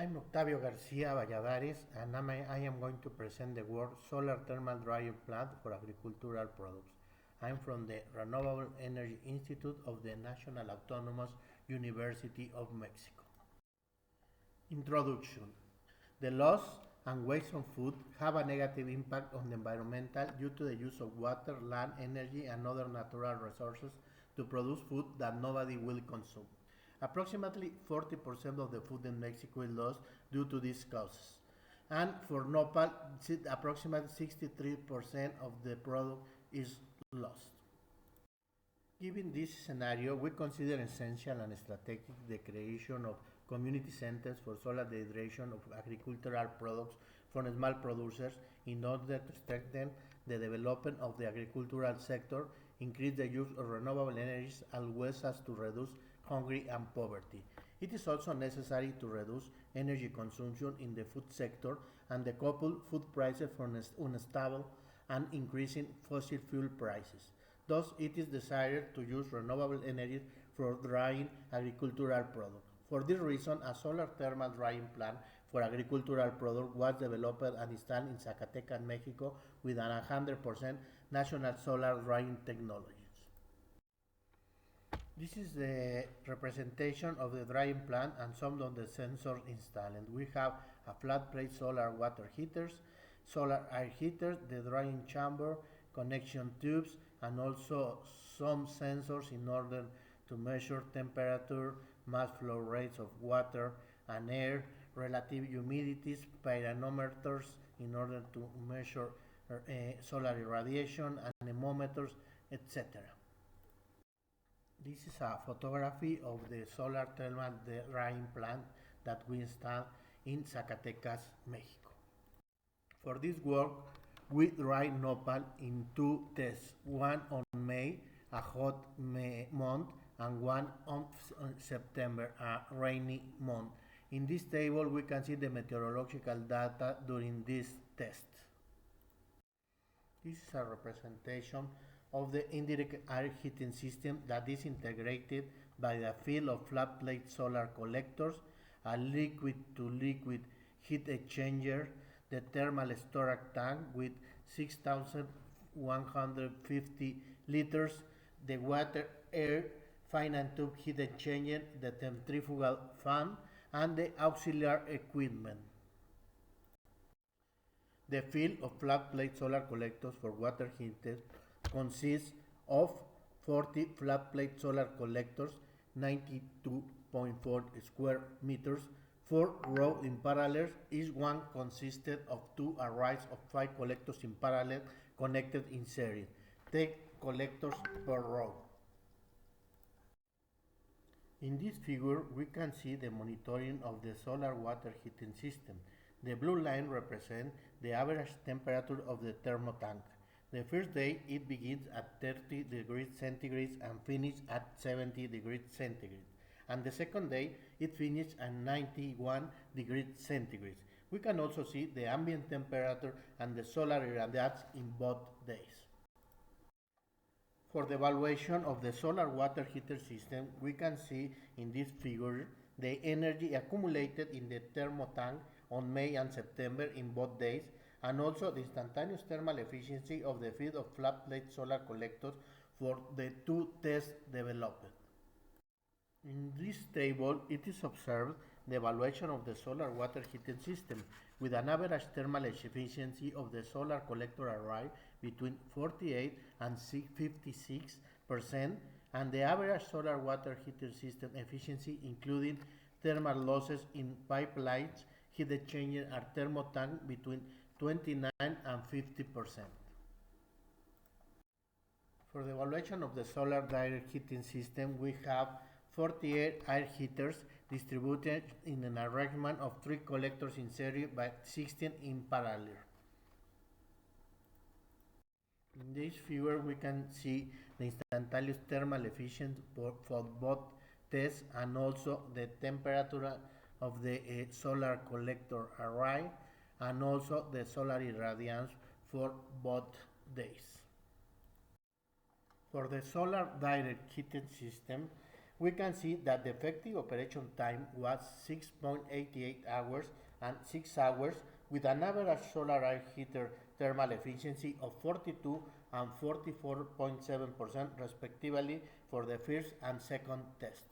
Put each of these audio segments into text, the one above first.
I'm Octavio García-Valladares, and I am going to present the word Solar Thermal Dryer Plant for Agricultural Products. I'm from the Renewable Energy Institute of the National Autonomous University of Mexico. Introduction. The loss and waste of food have a negative impact on the environment due to the use of water, land, energy, and other natural resources to produce food that nobody will consume. Approximately 40% of the food in Mexico is lost due to these causes. And for nopal, approximately 63% of the product is lost. Given this scenario, we consider essential and strategic the creation of community centers for solar dehydration of agricultural products from small producers in order to strengthen the development of the agricultural sector, increase the use of renewable energies, as well as to reduce hunger and poverty. It is also necessary to reduce energy consumption in the food sector and decouple food prices from unstable and increasing fossil fuel prices. Thus, it is desired to use renewable energy for drying agricultural products. For this reason, a solar thermal drying plant for agricultural products was developed and installed in Zacatecas, Mexico, with an 100% national solar drying technologies. This is the representation of the drying plant and some of the sensors installed. We have a flat plate solar water heaters, solar air heaters, the drying chamber, connection tubes, and also some sensors in order to measure temperature, mass flow rates of water and air, relative humidities, pyranometers in order to measure solar irradiation, anemometers, etc. This is a photography of the solar thermal drying plant that we installed in Zacatecas, Mexico. For this work, we dry nopal in two tests, one on May, a hot month, and one on September, a rainy month. In this table, we can see the meteorological data during this test. This is a representation of the indirect air heating system that is integrated by the field of flat plate solar collectors, a liquid-to-liquid heat exchanger, the thermal storage tank with 6,150 liters, the water-air fine and tube heat exchanger, the centrifugal fan, and the auxiliary equipment. The field of flat plate solar collectors for water heaters consists of 40 flat plate solar collectors, 92.4 square meters, 4 rows in parallel. Each one consisted of 2 arrays of 5 collectors in parallel connected in series, 10 collectors per row. In this figure, we can see the monitoring of the solar water heating system. The blue line represents the average temperature of the thermotank. The first day, it begins at 30 degrees centigrade and finishes at 70 degrees centigrade. And the second day, it finishes at 91 degrees centigrade. We can also see the ambient temperature and the solar irradiance in both days. For the evaluation of the solar water heater system, we can see in this figure the energy accumulated in the thermotank on May and September in both days, and also the instantaneous thermal efficiency of the field of flat plate solar collectors for the two tests developed. In this table, it is observed the evaluation of the solar water heating system with an average thermal efficiency of the solar collector array between 48 and 56%, and the average solar water heater system efficiency including thermal losses in pipelines, heat exchanger, and thermotank between 29 and 50%. For the evaluation of the solar direct heating system, we have 48 air heaters distributed in an arrangement of 3 collectors in series by 16 in parallel. In this figure, we can see the instantaneous thermal efficiency for both tests and also the temperature of the solar collector array and also the solar irradiance for both days. For the solar direct heating system, we can see that the effective operation time was 6.88 hours and 6 hours with an average solar air heater thermal efficiency of 42 and 44.7% respectively for the first and second test.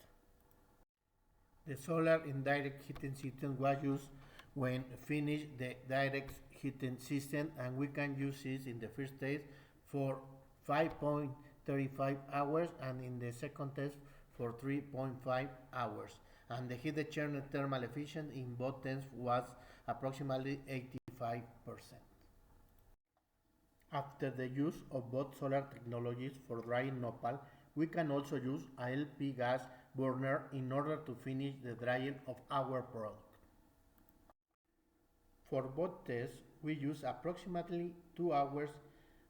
The solar indirect heating system was used when finished the direct heating system, and we can use it in the first test for 5.35 hours and in the second test for 3.5 hours, and the heat exchanger thermal efficiency in both tests was approximately 85%. After the use of both solar technologies for drying nopal, we can also use a Ilp gas burner in order to finish the drying of our product. For both tests, we use approximately 2 hours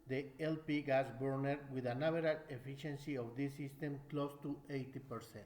the Ilp gas burner with an average efficiency of this system close to 80%.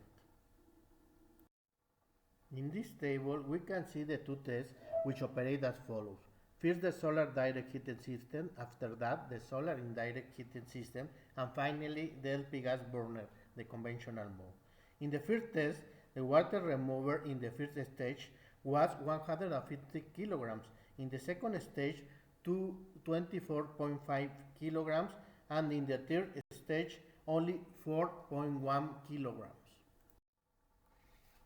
In this table, we can see the two tests which operate as follows. First, the solar direct heating system, after that, the solar indirect heating system, and finally, the Ilp gas burner, the conventional mode. In the first test, the water remover in the first stage was 150 kilograms. In the second stage, 24.5 kilograms, and in the third stage, only 4.1 kilograms.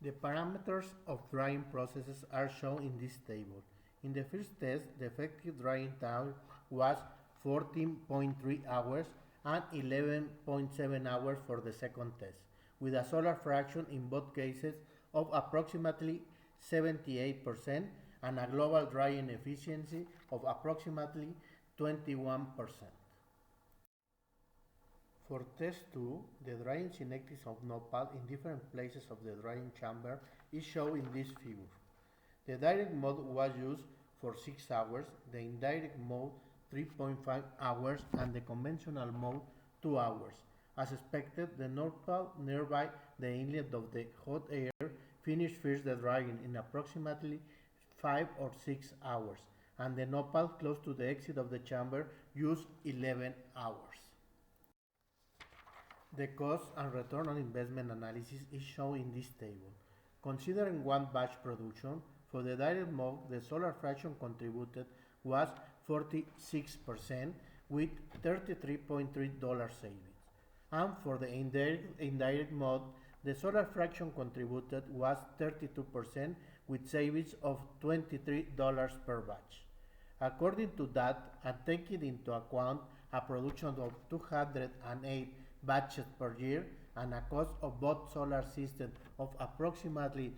The parameters of drying processes are shown in this table. In the first test, the effective drying time was 14.3 hours and 11.7 hours for the second test, with a solar fraction in both cases of approximately 78% and a global drying efficiency of approximately 21%. For test 2, the drying kinetics of nopal in different places of the drying chamber is shown in this figure. The direct mode was used for 6 hours, the indirect mode 3.5 hours, and the conventional mode 2 hours. As expected, the nopal nearby the inlet of the hot air finished first the drying in approximately 5 or 6 hours, and the nopal close to the exit of the chamber used 11 hours. The cost and return on investment analysis is shown in this table. Considering one batch production, for the direct mode, the solar fraction contributed was 46% with $33.3 savings. And for the indirect mode, the solar fraction contributed was 32% with savings of $23 per batch. According to that, and taking into account a production of 208 batches per year and a cost of both solar systems of approximately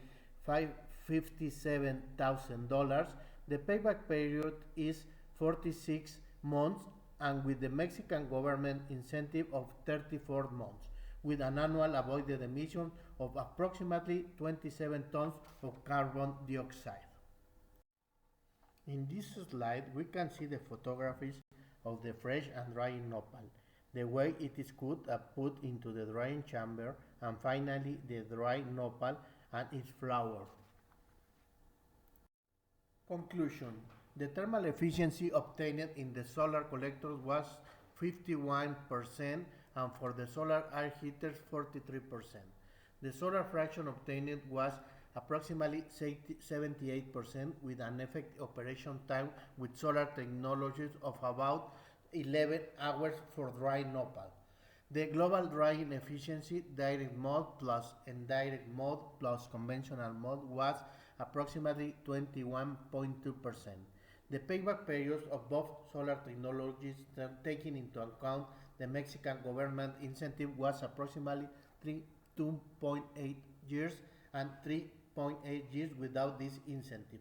$57,000, the payback period is 46 months, and with the Mexican government incentive of 34 months, with an annual avoided emission of approximately 27 tons of carbon dioxide. In this slide, we can see the photographies of the fresh and drying nopal, the way it is cut and put into the drying chamber, and finally the dried nopal and its flour. Conclusion. The thermal efficiency obtained in the solar collectors was 51%, and for the solar air heaters 43%. The solar fraction obtained was approximately 78% with an effective operation time with solar technologies of about 11 hours for dry nopal. The global drying efficiency, direct mode plus indirect mode plus conventional mode, was approximately 21.2%. The payback periods of both solar technologies, taking into account the Mexican government incentive, was approximately 2.8 years and 3.8 years without this incentive.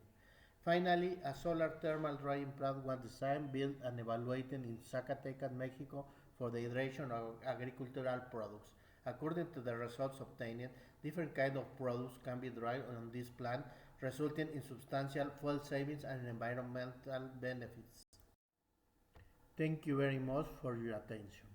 Finally, a solar thermal drying plant was designed, built, and evaluated in Zacatecas, Mexico, for the hydration of agricultural products. According to the results obtained, different kinds of products can be dried on this plant, resulting in substantial fuel savings and environmental benefits. Thank you very much for your attention.